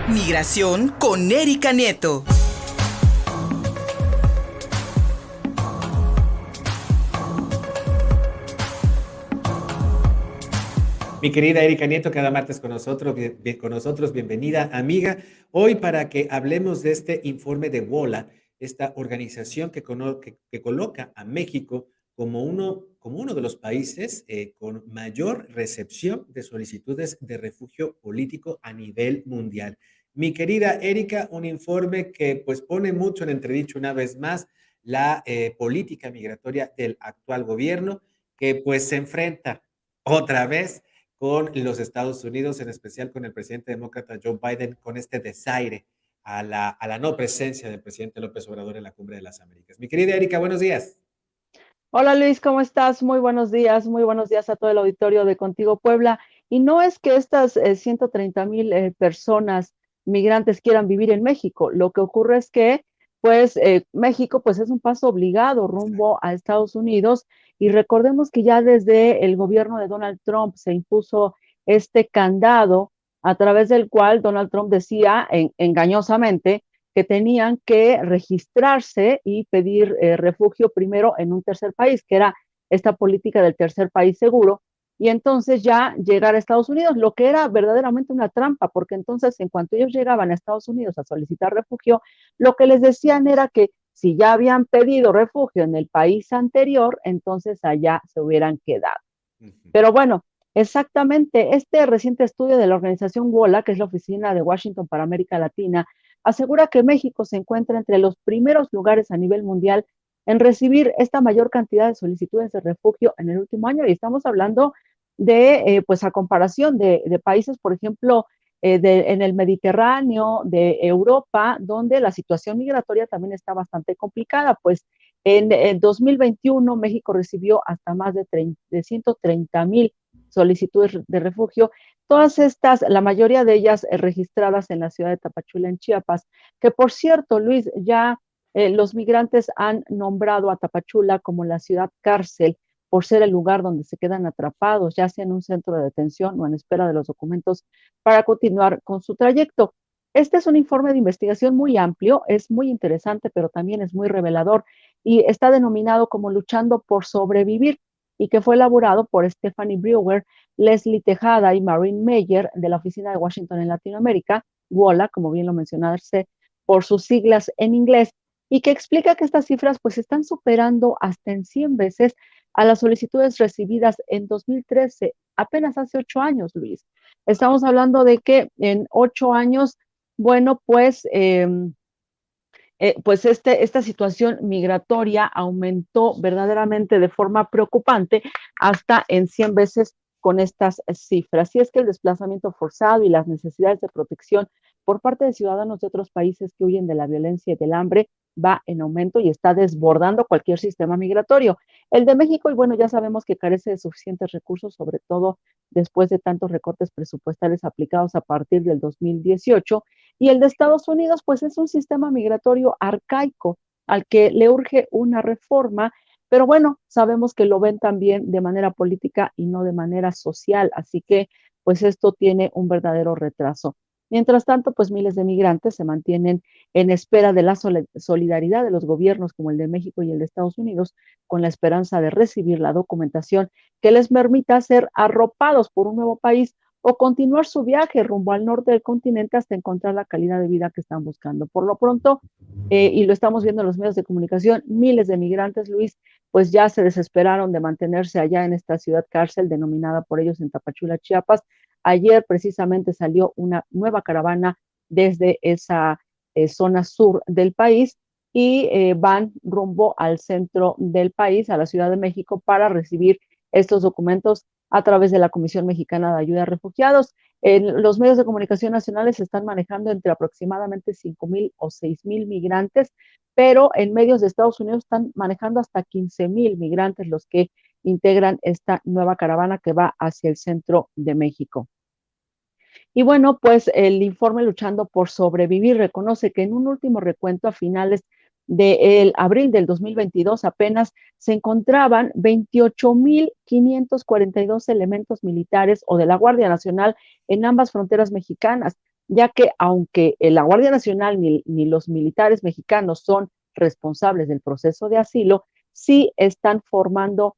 Migración con Erika Nieto. Mi querida Erika Nieto, cada martes con nosotros, bienvenida amiga. Hoy para que hablemos de este informe de WOLA, esta organización que coloca a México como uno de los países con mayor recepción de solicitudes de refugio político a nivel mundial. Mi querida Erika, un informe que pues pone mucho en entredicho una vez más la política migratoria del actual gobierno, que pues se enfrenta otra vez con los Estados Unidos, en especial con el presidente demócrata Joe Biden, con este desaire a la no presencia del presidente López Obrador en la Cumbre de las Américas. Mi querida Erika, buenos días. Hola Luis, ¿cómo estás? Muy buenos días a todo el auditorio de Contigo Puebla. Y no es que estas 130,000 personas migrantes quieran vivir en México. Lo que ocurre es que, pues, México, pues, es un paso obligado rumbo a Estados Unidos. Y recordemos que ya desde el gobierno de Donald Trump se impuso este candado a través del cual Donald Trump decía engañosamente que tenían que registrarse y pedir refugio primero en un tercer país, que era esta política del tercer país seguro, y entonces ya llegar a Estados Unidos, lo que era verdaderamente una trampa, porque entonces en cuanto ellos llegaban a Estados Unidos a solicitar refugio, lo que les decían era que si ya habían pedido refugio en el país anterior, entonces allá se hubieran quedado. Ujú. Pero bueno, exactamente, este reciente estudio de la organización WOLA, que es la Oficina de Washington para América Latina, asegura que México se encuentra entre los primeros lugares a nivel mundial en recibir esta mayor cantidad de solicitudes de refugio en el último año. Y estamos hablando de, pues a comparación de países, por ejemplo, en el Mediterráneo, de Europa, donde la situación migratoria también está bastante complicada, pues en 2021 México recibió hasta más de 130,000 solicitudes de refugio, todas estas, la mayoría de ellas registradas en la ciudad de Tapachula, en Chiapas, que por cierto, Luis, ya los migrantes han nombrado a Tapachula como la ciudad cárcel por ser el lugar donde se quedan atrapados, ya sea en un centro de detención o en espera de los documentos para continuar con su trayecto. Este es un informe de investigación muy amplio, es muy interesante, pero también es muy revelador y está denominado como Luchando por Sobrevivir y que fue elaborado por Stephanie Brewer, Leslie Tejada y Maureen Meyer de la Oficina de Washington en Latinoamérica, WOLA, como bien lo mencionaste, por sus siglas en inglés, y que explica que estas cifras pues están superando hasta en 100 veces a las solicitudes recibidas en 2013, apenas hace 8 años, Luis. Estamos hablando de que en 8 años, bueno, pues esta situación migratoria aumentó verdaderamente de forma preocupante hasta en 100 veces con estas cifras. Y es que el desplazamiento forzado y las necesidades de protección por parte de ciudadanos de otros países que huyen de la violencia y del hambre va en aumento y está desbordando cualquier sistema migratorio. El de México, y bueno, ya sabemos que carece de suficientes recursos, sobre todo después de tantos recortes presupuestales aplicados a partir del 2018, y el de Estados Unidos, pues es un sistema migratorio arcaico al que le urge una reforma, pero bueno, sabemos que lo ven también de manera política y no de manera social, así que pues esto tiene un verdadero retraso. Mientras tanto, pues miles de migrantes se mantienen en espera de la solidaridad de los gobiernos como el de México y el de Estados Unidos, con la esperanza de recibir la documentación que les permita ser arropados por un nuevo país o continuar su viaje rumbo al norte del continente hasta encontrar la calidad de vida que están buscando. Por lo pronto, y lo estamos viendo en los medios de comunicación, miles de migrantes, Luis, pues ya se desesperaron de mantenerse allá en esta ciudad cárcel denominada por ellos en Tapachula, Chiapas. Ayer precisamente salió una nueva caravana desde esa zona sur del país y van rumbo al centro del país, a la Ciudad de México, para recibir estos documentos a través de la Comisión Mexicana de Ayuda a Refugiados. Los medios de comunicación nacionales se están manejando entre aproximadamente 5,000 o 6,000 migrantes, pero en medios de Estados Unidos están manejando hasta 15,000 migrantes los que integran esta nueva caravana que va hacia el centro de México. Y bueno, pues el informe Luchando por Sobrevivir reconoce que en un último recuento a finales de abril del 2022 apenas se encontraban 28,542 elementos militares o de la Guardia Nacional en ambas fronteras mexicanas, ya que aunque la Guardia Nacional ni los militares mexicanos son responsables del proceso de asilo, sí están formando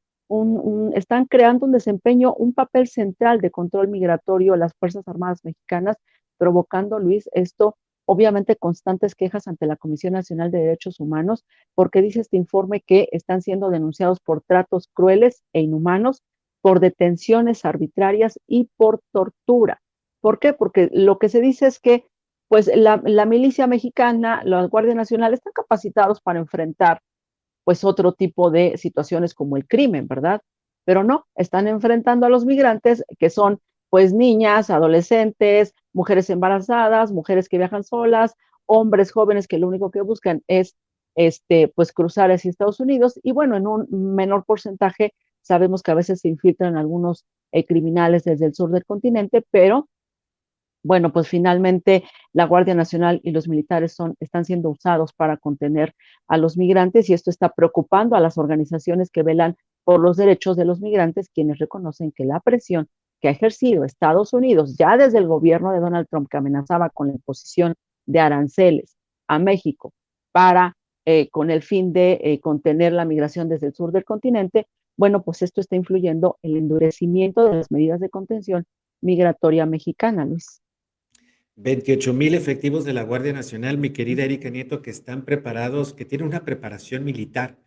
están creando un desempeño, un papel central de control migratorio las Fuerzas Armadas mexicanas, provocando, Luis, esto obviamente constantes quejas ante la Comisión Nacional de Derechos Humanos, porque dice este informe que están siendo denunciados por tratos crueles e inhumanos, por detenciones arbitrarias y por tortura. ¿Por qué? Porque lo que se dice es que pues la milicia mexicana, la Guardia Nacional están capacitados para enfrentar pues otro tipo de situaciones como el crimen, ¿verdad? Pero no, están enfrentando a los migrantes que son pues niñas, adolescentes, mujeres embarazadas, mujeres que viajan solas, hombres jóvenes que lo único que buscan es pues cruzar hacia Estados Unidos y bueno, en un menor porcentaje sabemos que a veces se infiltran algunos criminales desde el sur del continente, pero bueno, pues finalmente la Guardia Nacional y los militares están siendo usados para contener a los migrantes y esto está preocupando a las organizaciones que velan por los derechos de los migrantes, quienes reconocen que la presión que ha ejercido Estados Unidos ya desde el gobierno de Donald Trump, que amenazaba con la imposición de aranceles a México para, con el fin de contener la migración desde el sur del continente, bueno, pues esto está influyendo en el endurecimiento de las medidas de contención migratoria mexicana, Luis. 28,000 efectivos de la Guardia Nacional, mi querida Erika Nieto, que están preparados, que tienen una preparación militar,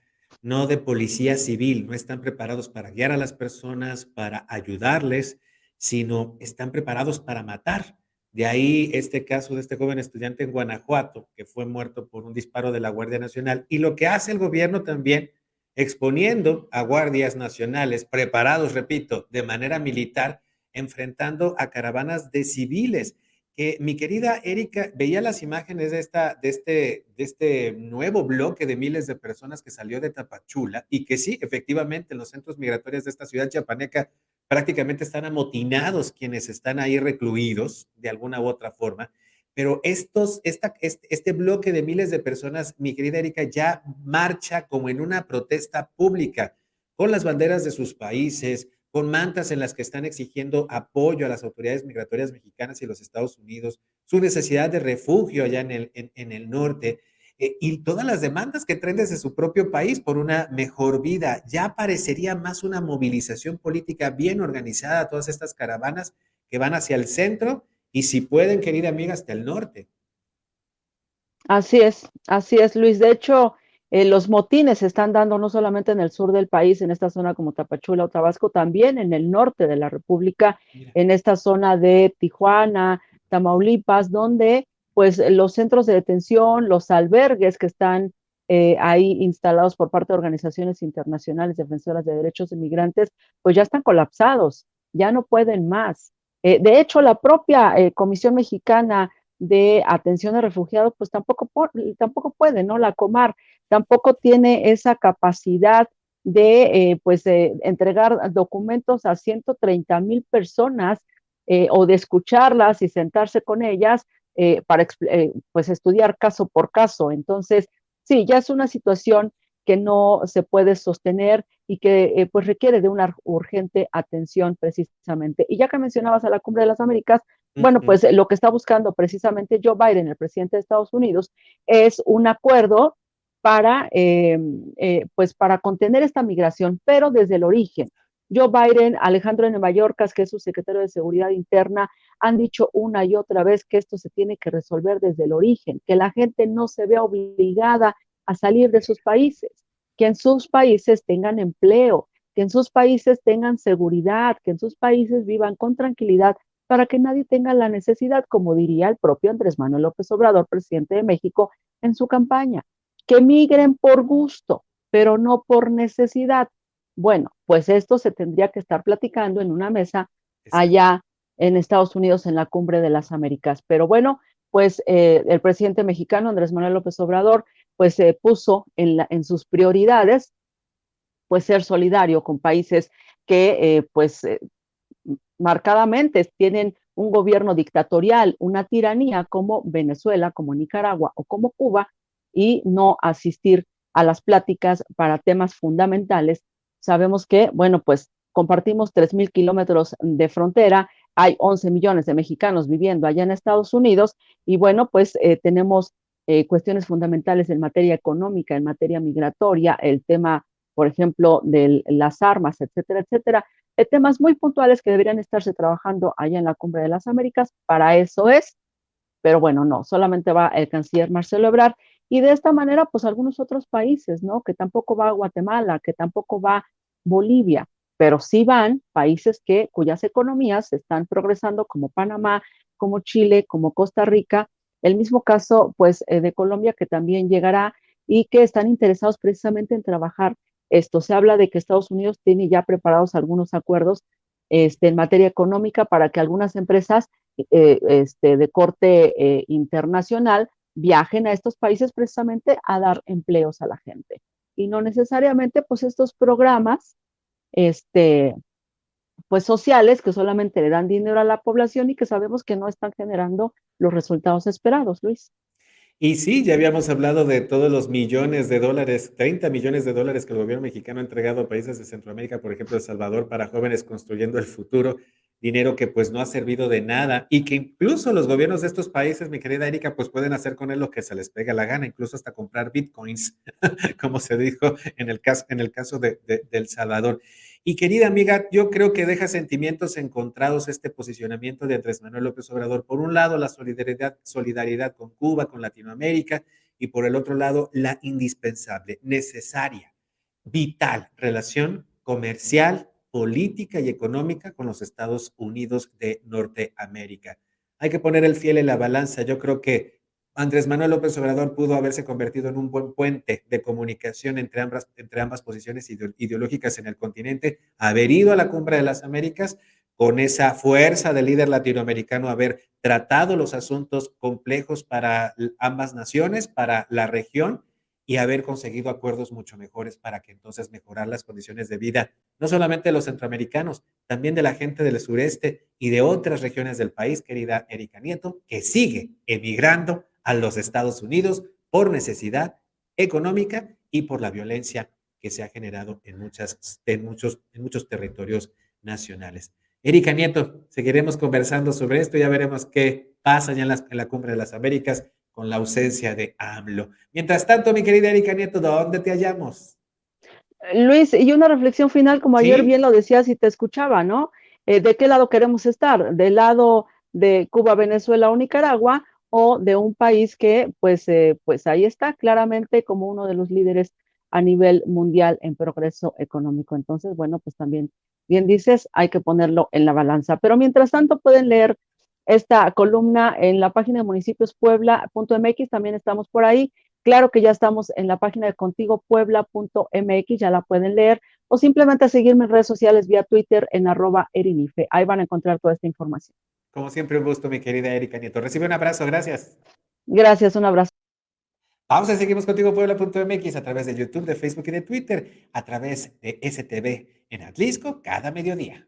no de policía civil, no están preparados para guiar a las personas, para ayudarles, sino están preparados para matar. De ahí este caso de este joven estudiante en Guanajuato, que fue muerto por un disparo de la Guardia Nacional. Y lo que hace el gobierno también, exponiendo a guardias nacionales preparados, repito, de manera militar, enfrentando a caravanas de civiles que mi querida Erika veía las imágenes de este nuevo bloque de miles de personas que salió de Tapachula y que sí, efectivamente, en los centros migratorios de esta ciudad chiapaneca prácticamente están amotinados quienes están ahí recluidos de alguna u otra forma. Pero este bloque de miles de personas, mi querida Erika, ya marcha como en una protesta pública, con las banderas de sus países, con mantas en las que están exigiendo apoyo a las autoridades migratorias mexicanas y los Estados Unidos, su necesidad de refugio allá en el norte, y todas las demandas que traen desde su propio país por una mejor vida. Ya parecería más una movilización política bien organizada, todas estas caravanas que van hacia el centro y si pueden, querida amiga, hasta el norte. Así es, Luis. De hecho, los motines se están dando no solamente en el sur del país, en esta zona como Tapachula o Tabasco, también en el norte de la República, Mira. en esta zona de Tijuana, Tamaulipas, donde pues los centros de detención, los albergues que están ahí instalados por parte de organizaciones internacionales defensoras de derechos de migrantes, pues ya están colapsados, ya no pueden más. De hecho, la propia Comisión Mexicana de atención a refugiados, pues tampoco puede, ¿no? La Comar tampoco tiene esa capacidad de, pues, entregar documentos a 130,000 personas o de escucharlas y sentarse con ellas para, pues, estudiar caso por caso. Entonces, sí, ya es una situación que no se puede sostener y que pues requiere de una urgente atención precisamente. Y ya que mencionabas a la Cumbre de las Américas, bueno, Ujú. pues lo que está buscando precisamente Joe Biden, el presidente de Estados Unidos, es un acuerdo para, pues para contener esta migración, pero desde el origen. Joe Biden, Alejandro N. Mayorkas, que es su secretario de Seguridad Interna, han dicho una y otra vez que esto se tiene que resolver desde el origen, que la gente no se vea obligada a salir de sus países, que en sus países tengan empleo, que en sus países tengan seguridad, que en sus países vivan con tranquilidad para que nadie tenga la necesidad, como diría el propio Andrés Manuel López Obrador, presidente de México, en su campaña, que migren por gusto, pero no por necesidad. Bueno, pues esto se tendría que estar platicando en una mesa Exacto. allá en Estados Unidos en la Cumbre de las Américas. Pero bueno, pues el presidente mexicano, Andrés Manuel López Obrador, pues puso en sus prioridades, pues ser solidario con países que marcadamente tienen un gobierno dictatorial, una tiranía como Venezuela, como Nicaragua o como Cuba, y no asistir a las pláticas para temas fundamentales. Sabemos que, bueno, pues compartimos 3,000 kilómetros de frontera, hay 11 millones de mexicanos viviendo allá en Estados Unidos y bueno, pues tenemos cuestiones fundamentales en materia económica, en materia migratoria, el tema, por ejemplo, de las armas, etcétera, etcétera, temas muy puntuales que deberían estarse trabajando allá en la Cumbre de las Américas. Para eso es, pero bueno, no, solamente va el canciller Marcelo Ebrard y de esta manera, pues algunos otros países, ¿no? Que tampoco va Guatemala, que tampoco va Bolivia, pero sí van países cuyas economías están progresando, como Panamá, como Chile, como Costa Rica, el mismo caso, pues, de Colombia, que también llegará y que están interesados precisamente en trabajar esto. Se habla de que Estados Unidos tiene ya preparados algunos acuerdos en materia económica para que algunas empresas de corte internacional viajen a estos países precisamente a dar empleos a la gente. Y no necesariamente, pues, estos programas, este, pues, sociales que solamente le dan dinero a la población y que sabemos que no están generando los resultados esperados, Luis. Y sí, ya habíamos hablado de todos los millones de dólares, 30 millones de dólares que el gobierno mexicano ha entregado a países de Centroamérica, por ejemplo, El Salvador, para jóvenes construyendo el futuro, dinero que pues no ha servido de nada y que incluso los gobiernos de estos países, mi querida Erika, pues pueden hacer con él lo que se les pega la gana, incluso hasta comprar bitcoins, como se dijo en el caso de El Salvador. Y querida amiga, yo creo que deja sentimientos encontrados este posicionamiento de Andrés Manuel López Obrador. Por un lado, la solidaridad con Cuba, con Latinoamérica, y por el otro lado, la indispensable, necesaria, vital relación comercial, política y económica con los Estados Unidos de Norteamérica. Hay que poner el fiel en la balanza. Yo creo que Andrés Manuel López Obrador pudo haberse convertido en un buen puente de comunicación entre ambas posiciones ideológicas en el continente, haber ido a la Cumbre de las Américas con esa fuerza del líder latinoamericano, haber tratado los asuntos complejos para ambas naciones, para la región, y haber conseguido acuerdos mucho mejores para que entonces mejorar las condiciones de vida, no solamente de los centroamericanos, también de la gente del sureste y de otras regiones del país, querida Erika Nieto, que sigue emigrando a los Estados Unidos por necesidad económica y por la violencia que se ha generado en muchos territorios nacionales. Erika Nieto, seguiremos conversando sobre esto, ya veremos qué pasa ya en la Cumbre de las Américas con la ausencia de AMLO. Mientras tanto, mi querida Erika Nieto, ¿dónde te hallamos? Luis, y una reflexión final, como ayer bien ¿Sí? lo decías y te escuchaba, ¿no? ¿De qué lado queremos estar? ¿Del lado de Cuba, Venezuela o Nicaragua o de un país que, pues ahí está claramente como uno de los líderes a nivel mundial en progreso económico? Entonces, bueno, pues también, bien dices, hay que ponerlo en la balanza. Pero mientras tanto pueden leer esta columna en la página de municipiospuebla.mx, también estamos por ahí. Claro que ya estamos en la página de contigopuebla.mx, ya la pueden leer, o simplemente seguirme en redes sociales vía Twitter en @erinife. Ahí van a encontrar toda esta información. Como siempre, un gusto, mi querida Erika Nieto. Recibe un abrazo, gracias. Gracias, un abrazo. Vamos a seguimos contigo, Puebla.mx, a través de YouTube, de Facebook y de Twitter, a través de STV en Atlisco, cada mediodía.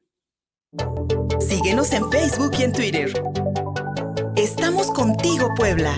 Síguenos en Facebook y en Twitter. Estamos contigo, Puebla.